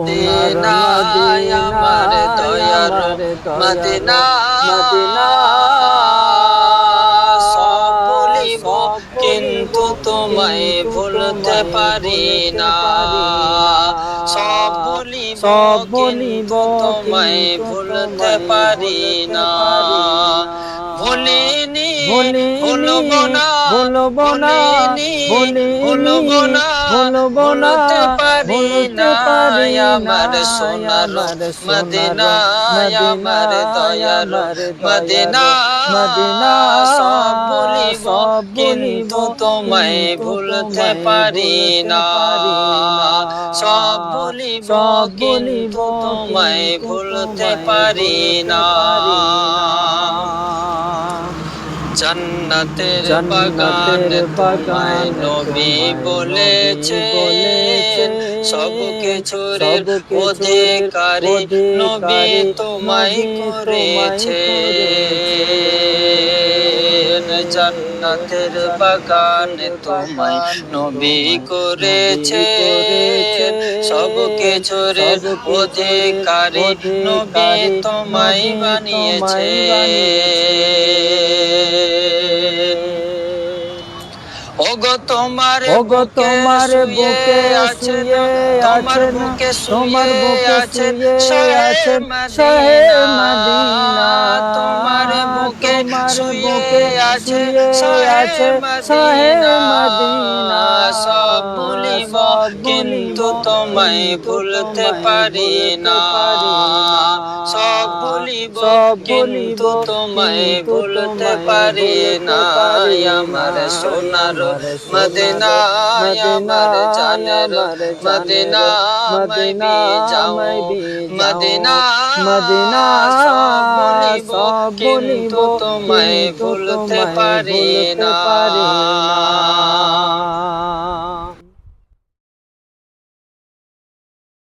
Medina আমার দয়ার Medina সব ভুলিব কিন্তু তোমায় ভুলতে পারি না সব ভুলিব কিন্তু তোমায় ভুলতে পারি না ভুলিনি ভুলব না ভুলিনি ভুলব না ভুলতে পারি না আমার সোনার মদিনা আমার দয়ার মদিনা সব ভুলিব কিন্তু তোমায় ভুলতে পারি না সব ভুলিব কিন্তু তোমায় ভুলতে পারি না জান্নাতের বাগান তোমায় নবী বলেছেন সব কিছুর অধিকারী নবী তোমায় করেছেন জান্নাতের বাগান তোমায় নবী করেছেন সব কিছুর অধিকারী নবী তোমায় বানিয়েছেন ওগো তোমার বুকে শুয়ে আছেন তোমার বুকে শুয়ে আছেন শাহে মদিনা তোমার বুকে শুয়ে আছে শাহে মদিনা সব ভুলিব কিন্তু তোমায় ভুলতে পারি না সব ভুলিব কিন্তু তোমায় ভুলতে পারি না আমার সোনার মদিনা আমার জানের মদিনা মদিনা যাও মদিনা সব ভুলিব কিন্তু তোমায় ভুলতে পারি না